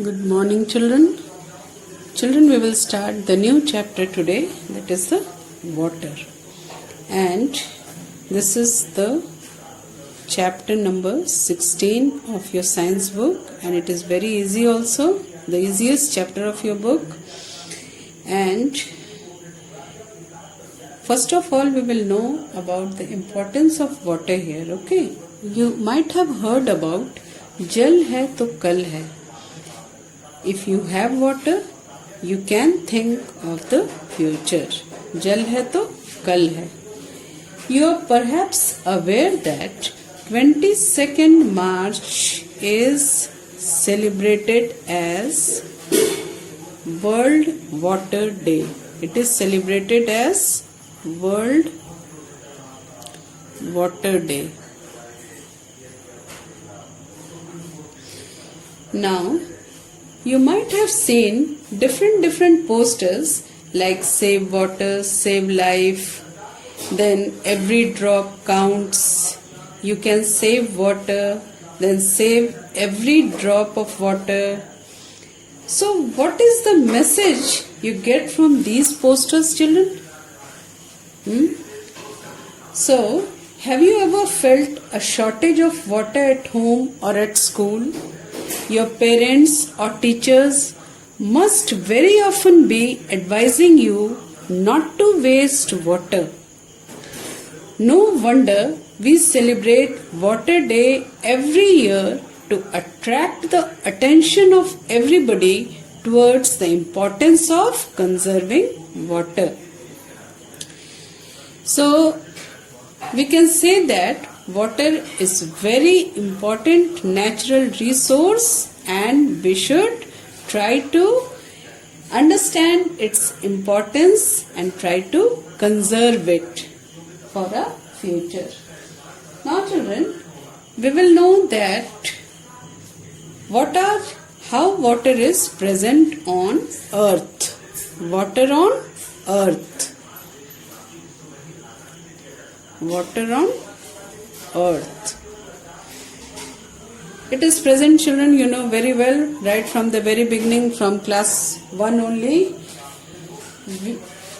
Good morning, children. Children, we will start the new chapter today, that is the water. And this is the chapter number 16 of your science book, and it is very easy also, the easiest chapter of your book. And first of all, we will know about the importance of water here, okay? You might have heard about Jal hai to kal hai. If you have water, you can think of the future. Jal hai to kal hai. You are perhaps aware that 22nd March is celebrated as World Water Day. It is celebrated as World Water Day. Now, you might have seen different posters like Save Water, Save Life, then Every Drop Counts, you can save water, then save every drop of water. So, what is the message you get from these posters, children? So, have you ever felt a shortage of water at home or at school? Your parents or teachers must very often be advising you not to waste water. No wonder we celebrate Water Day every year to attract the attention of everybody towards the importance of conserving water. So, we can say that water is very important natural resource and we should try to understand its importance and try to conserve it for the future. Now children, we will know that how water is present on earth. Water on earth. Water on earth. It is present, children, you know very well, right from the very beginning, from class 1 only.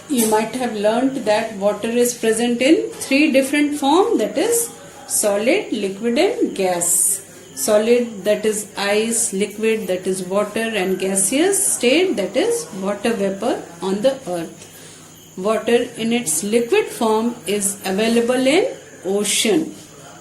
You might have learnt that water is present in 3 different forms, that is solid, liquid and gas. Solid, that is ice, liquid, that is water, and gaseous state, that is water vapor on the earth. Water in its liquid form is available in ocean.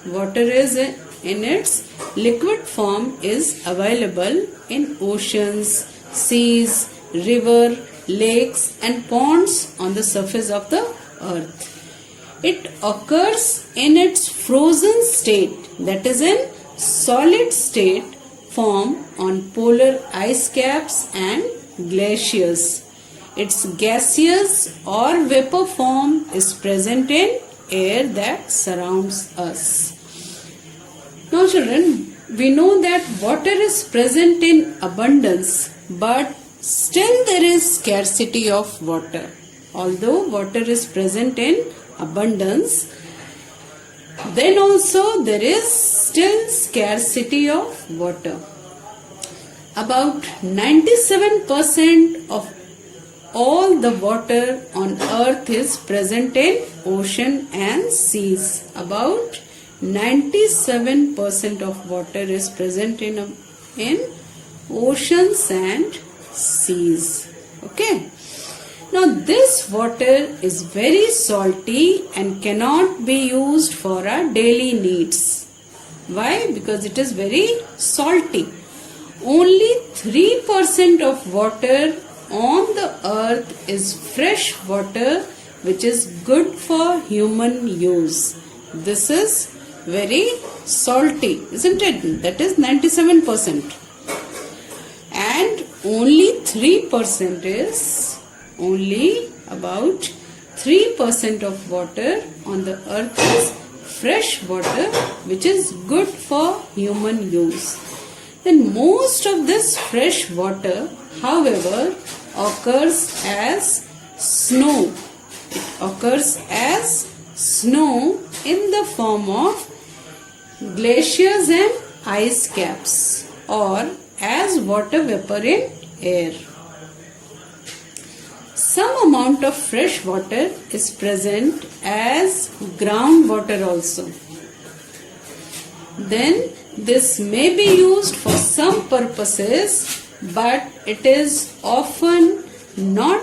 Water is in its liquid form is available in oceans, seas, river, lakes and ponds on the surface of the earth. It occurs in its frozen state, that is in solid state form on polar ice caps and glaciers. Its gaseous or vapor form is present in air that surrounds us. Now children, we know that water is present in abundance, but still there is scarcity of water. Although water is present in abundance, then also there is still scarcity of water. About 97% of all the water on earth is present in ocean and seas. About 97% of water is present in oceans and seas. Okay. Now this water is very salty and cannot be used for our daily needs. Why? Because it is very salty. Only 3% of water on the earth is fresh water, which is good for human use. This is very salty, isn't it? That is 97%. And only 3% is about 3% of water on the earth is fresh water, which is good for human use. Then most of this fresh water, however, occurs as snow. It occurs as snow in the form of glaciers and ice caps, or as water vapor in air. Some amount of fresh water is present as groundwater also. Then this may be used for some purposes, but it is often not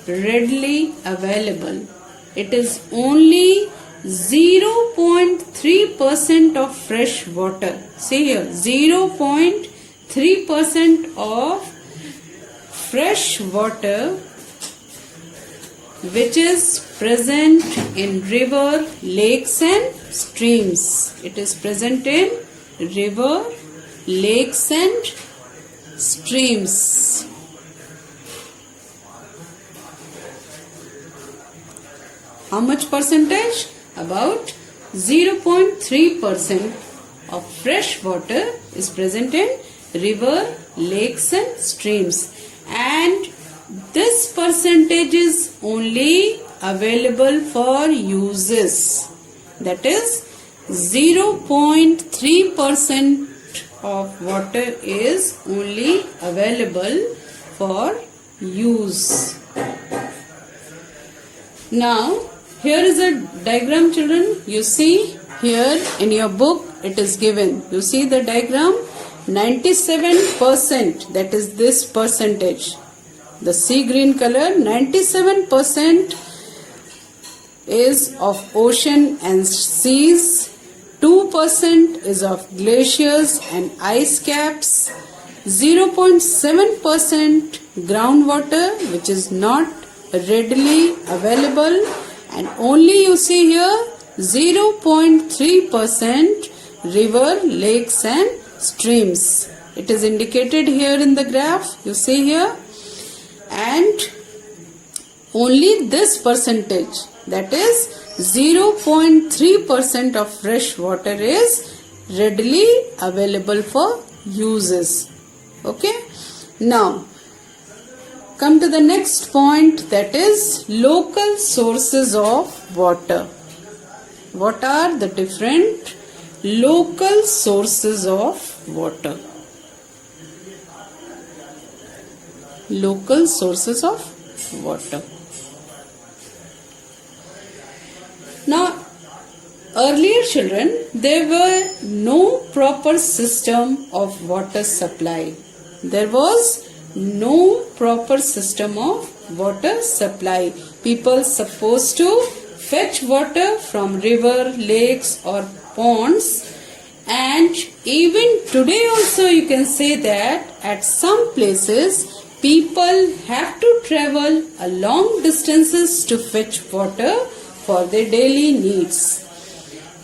readily available. It is only 0.3% of fresh water. See here, 0.3% of fresh water which is present in river, lakes and streams. It is present in river, lakes and streams. How much percentage? About 0.3% of fresh water is present in river, lakes and streams. And this percentage is only available for uses. That is 0.3% of water is only available for use. Now, here is a diagram, children. You see here in your book it is given. You see the diagram? 97%, that is this percentage. The sea green color, 97% is of ocean and seas, 2% is of glaciers and ice caps, 0.7% groundwater which is not readily available, and only you see here 0.3% river, lakes and streams. It is indicated here in the graph, you see here. And only this percentage, that is 0.3% of fresh water is readily available for uses. Okay. Now, come to the next point, that is local sources of water. What are the different local sources of water? Local sources of water. Now, earlier children, there were no proper system of water supply. There was no proper system of water supply. People supposed to fetch water from river, lakes or ponds, and even today also you can say that at some places people have to travel a long distances to fetch water for their daily needs.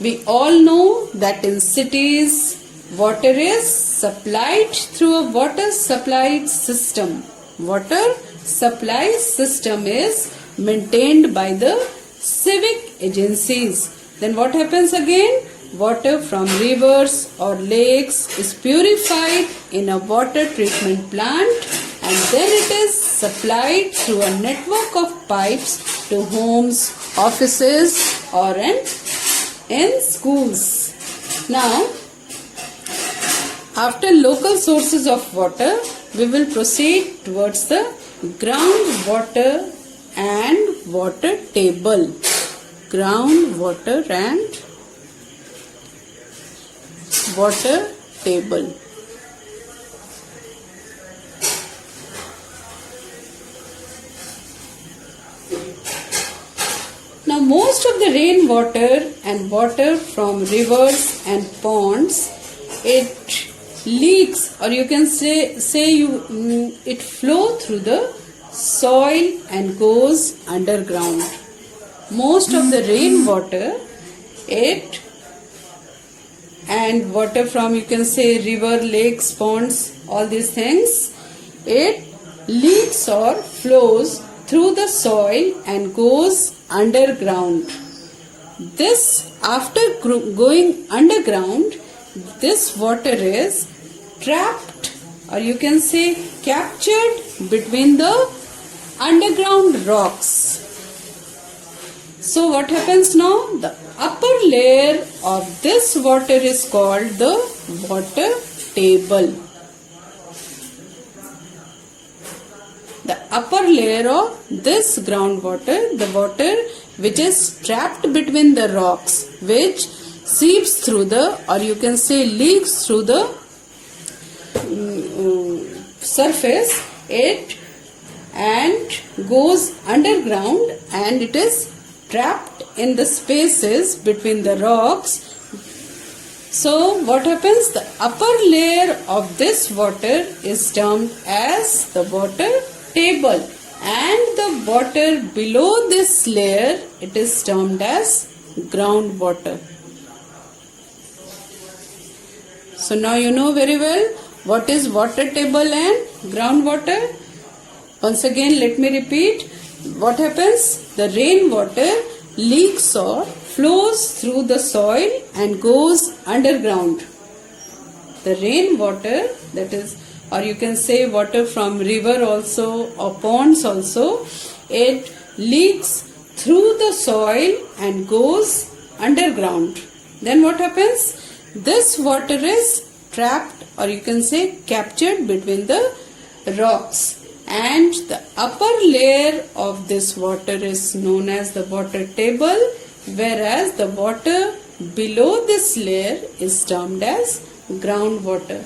We all know that in cities water is supplied through a water supply system. Water supply system is maintained by the civic agencies. Then what happens again? Water from rivers or lakes is purified in a water treatment plant, and then it is supplied through a network of pipes to homes, offices or in schools. Now, after local sources of water, we will proceed towards the groundwater and water table. Groundwater and water table. Now, most of the rainwater and water from rivers and ponds, it leaks, or you can say it flow through the soil and goes underground. Most of the rainwater, it and water from, you can say, river, lakes, ponds, all these things, it leaks or flows through the soil and goes underground. This, after going underground, this water is trapped, or you can say captured between the underground rocks. So what happens now? The upper layer of this water is called the water table. upper layer of this groundwater, the water which is trapped between the rocks, which seeps through the, or you can say leaks through the surface, it and goes underground, and it is trapped in the spaces between the rocks. So what happens? The upper layer of this water is termed as the water table, and the water below this layer, it is termed as groundwater. So now you know very well what is water table and groundwater. Once again, let me repeat. What happens? The rainwater leaks or flows through the soil and goes underground. The rainwater, that is, or you can say water from river also or ponds also, it leaks through the soil and goes underground. Then what happens? This water is trapped, or you can say captured between the rocks, and the upper layer of this water is known as the water table, whereas the water below this layer is termed as groundwater.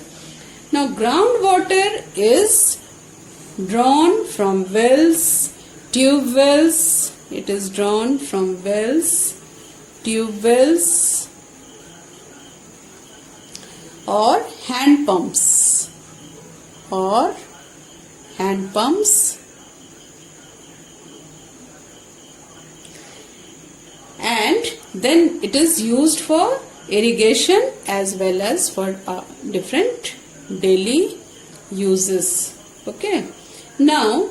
Now groundwater is drawn from wells, tube wells. It is drawn from wells, tube wells, or hand pumps, and then it is used for irrigation as well as for different daily uses. Okay. Now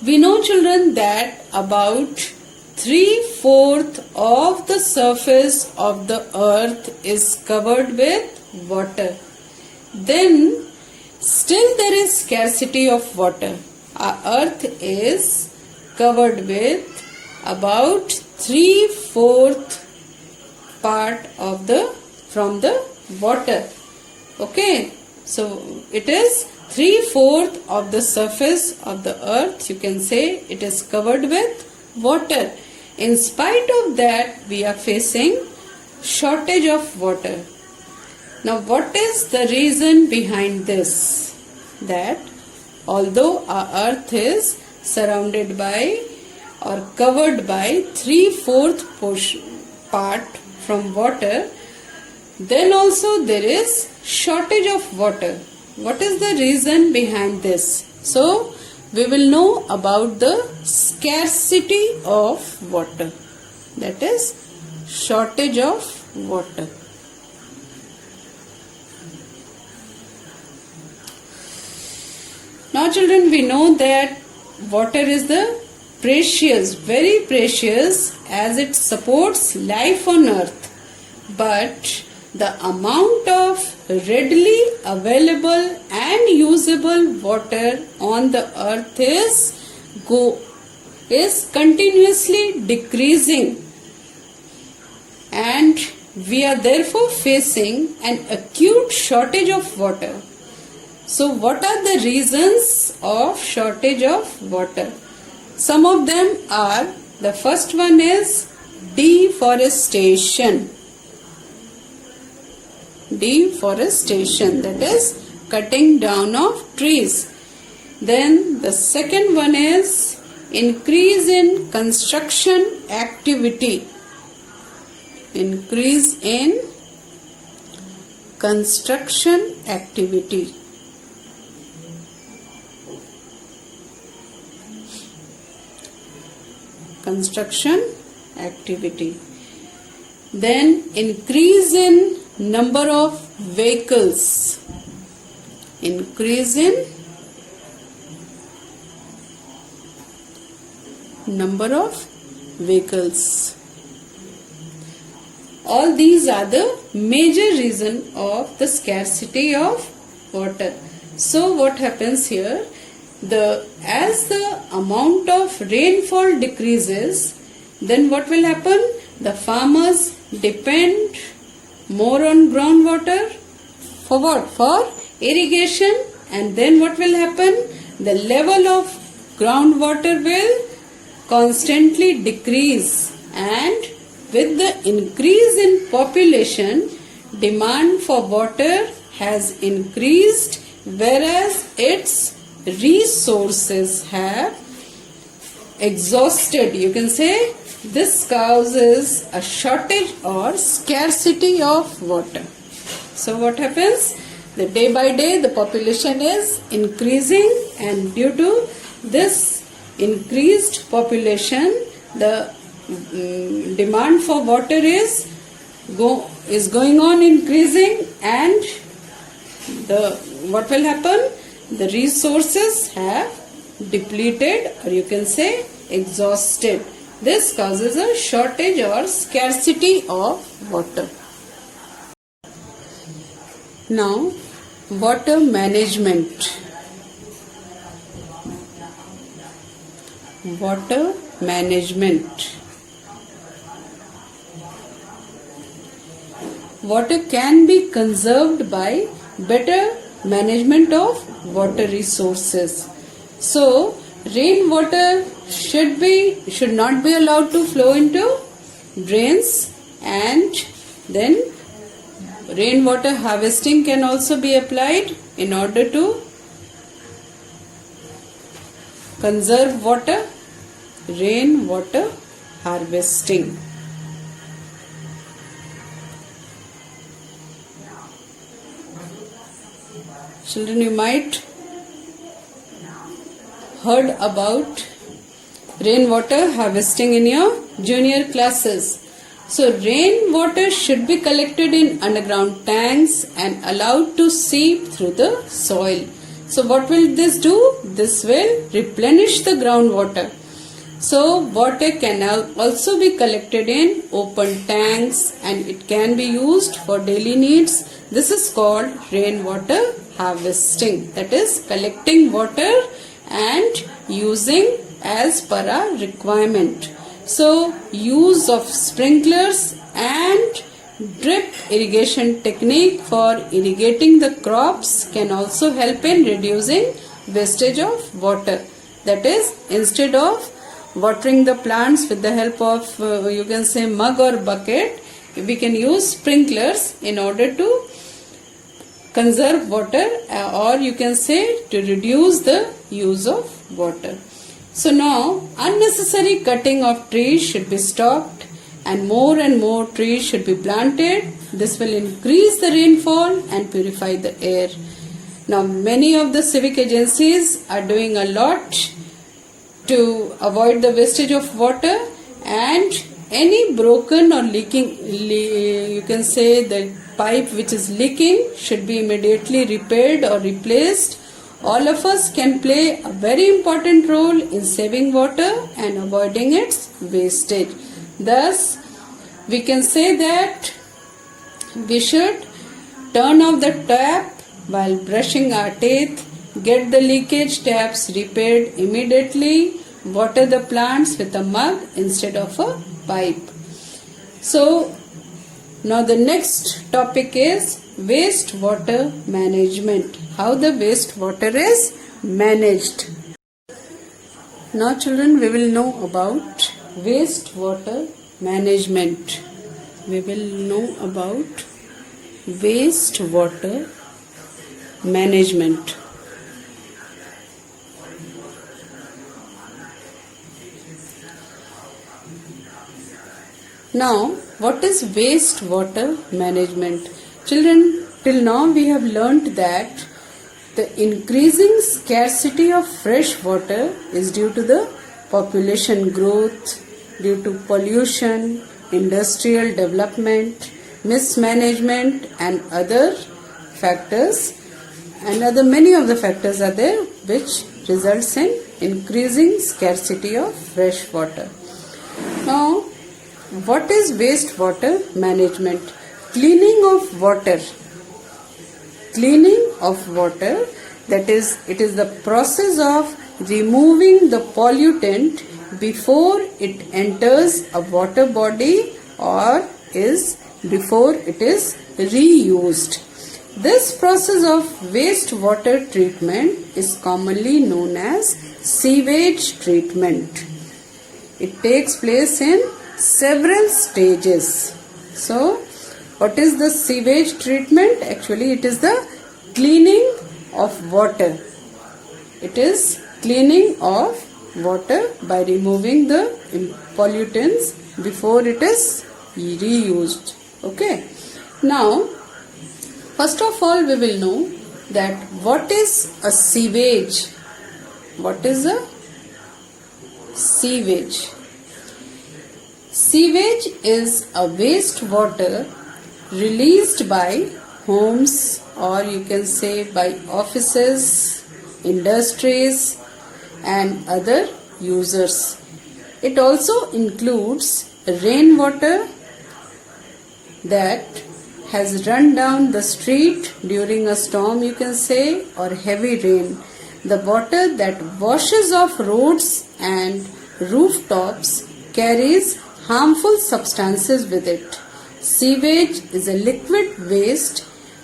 we know, children, that about 3/4 of the surface of the earth is covered with water. Then still there is scarcity of water. Our earth is covered with about 3/4 part of from the water. Okay, so it is 3/4 of the surface of the earth, you can say, it is covered with water. In spite of that, we are facing shortage of water. Now what is the reason behind this? That although our earth is surrounded by or covered by 3/4 part from water, then also there is shortage of water. What is the reason behind this? So we will know about the scarcity of water, that is shortage of water. Now children, we know that water is the precious, very precious, as it supports life on earth, but the amount of readily available and usable water on the earth is continuously decreasing, and we are therefore facing an acute shortage of water. So what are the reasons of shortage of water? Some of them are, the first one is deforestation. Deforestation, that is cutting down of trees. Then the second one is increase in construction activity. Increase in construction activity. Construction activity. Then increase in number of vehicles. Increase in number of vehicles. All these are the major reason of the scarcity of water. So what happens here? As the amount of rainfall decreases, then what will happen? The farmers depend more on groundwater for what? For irrigation. And then what will happen? the level of groundwater will constantly decrease, and with the increase in population, demand for water has increased, whereas its resources have exhausted. You can say this causes a shortage or scarcity of water. So what happens? The day by day the population is increasing, and due to this increased population, the demand for water is going on increasing, and what will happen? The resources have depleted, or you can say exhausted. This causes a shortage or scarcity of water. Now, water management. Water management. Water can be conserved by better management of water resources. So, rainwater should not be allowed to flow into drains, and then rainwater harvesting can also be applied in order to conserve water. Rainwater harvesting. Children, you might heard about rainwater harvesting in your junior classes. So rainwater should be collected in underground tanks and allowed to seep through the soil. So what will this do? This will replenish the groundwater. So water can also be collected in open tanks, and it can be used for daily needs. This is called rainwater harvesting. That is collecting water and using as per our requirement. So use of sprinklers and drip irrigation technique for irrigating the crops can also help in reducing wastage of water. That is, instead of watering the plants with the help of you can say mug or bucket, we can use sprinklers in order to conserve water, or you can say to reduce the use of water. So now unnecessary cutting of trees should be stopped, and more trees should be planted. This will increase the rainfall and purify the air. Now many of the civic agencies are doing a lot to avoid the wastage of water, and any broken or leaking, you can say the pipe which is leaking should be immediately repaired or replaced. All of us can play a very important role in saving water and avoiding its wastage. Thus, we can say that we should turn off the tap while brushing our teeth, get the leakage taps repaired immediately, water the plants with a mug instead of a pipe. So, now the next topic is wastewater management. How the wastewater is managed. Now children, we will know about wastewater management. We will know about wastewater management. Now, what is wastewater management? Children, till now we have learnt that the increasing scarcity of fresh water is due to the population growth, due to pollution, industrial development, mismanagement and other factors, and many of the factors are there which results in increasing scarcity of fresh water. Now, what is wastewater management? Cleaning of water. Cleaning of water, that is, it is the process of removing the pollutant before it enters a water body or before it is reused. This process of wastewater treatment is commonly known as sewage treatment. It takes place in several stages. So, what is the sewage treatment? Actually, it is the cleaning of water. It is cleaning of water by removing the pollutants before it is reused. Okay. Now, first of all, we will know that what is a sewage. What is a sewage? Sewage is a wastewater released by homes, or you can say by offices, industries and other users. It also includes rainwater that has run down the street during a storm, you can say, or heavy rain. The water that washes off roads and rooftops carries harmful substances with it. Sewage is a liquid waste.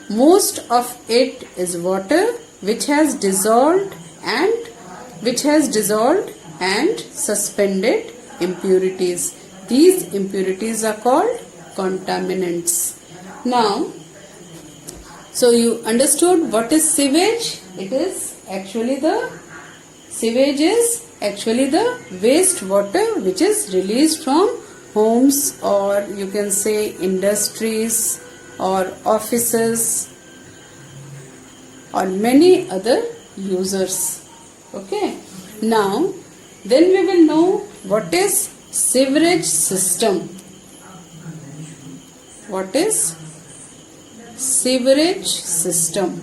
Most of it is water which has dissolved and suspended impurities. These impurities are called contaminants. Now, so you understood what is sewage? Sewage is actually the wastewater which is released from homes, or you can say industries or offices or many other users. Okay. Now, then we will know what is sewerage system. What is sewerage system?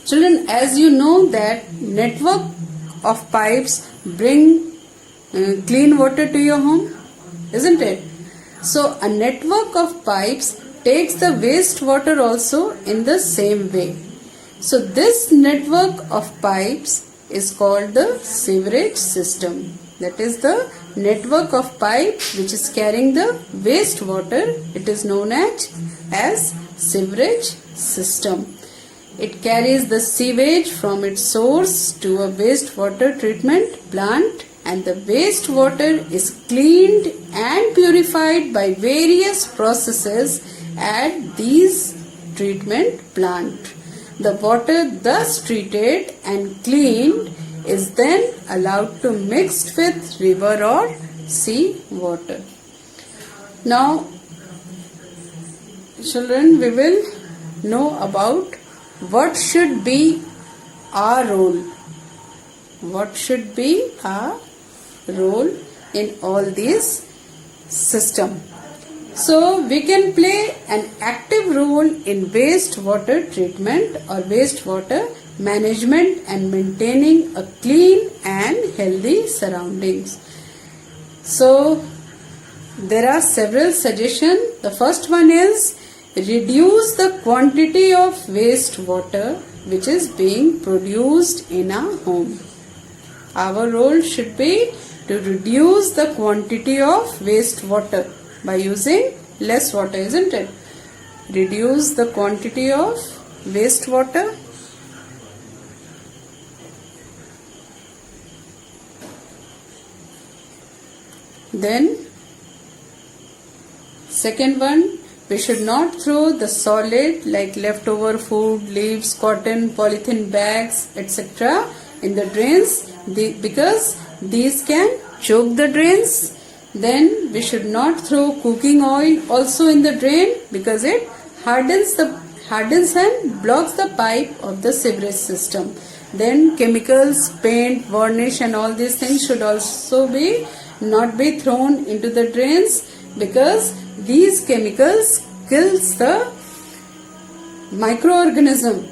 Children, as you know that network of pipes bring clean water to your home, isn't it? So a network of pipes takes the wastewater also in the same way. So this network of pipes is called the sewerage system. That is the network of pipe which is carrying the wastewater. It is known as sewerage system. It carries the sewage from its source to a wastewater treatment plant, and the wastewater is cleaned and purified by various processes at these treatment plant. The water thus treated and cleaned is then allowed to mix with river or sea water. Now, children, we will know about what should be our role. What should be our role in all these systems? So, we can play an active role in wastewater treatment or wastewater management and maintaining a clean and healthy surroundings. So, there are several suggestions. The first one is reduce the quantity of wastewater which is being produced in a home. Our role should be to reduce the quantity of wastewater by using less water, isn't it? Reduce the quantity of wastewater. Then, second one, we should not throw the solid like leftover food, leaves, cotton, polythene bags, etc. in the drains because these can choke the drains. Then we should not throw cooking oil also in the drain because it hardens and blocks the pipe of the sewerage system. Then chemicals, paint, varnish and all these things should also not be thrown into the drains because these chemicals kills the microorganism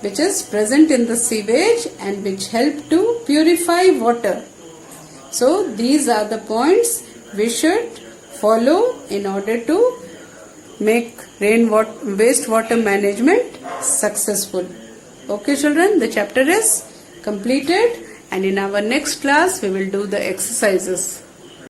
which is present in the sewage and which help to purify water. So these are the points we should follow in order to make wastewater management successful. Okay children, the chapter is completed and in our next class we will do the exercises.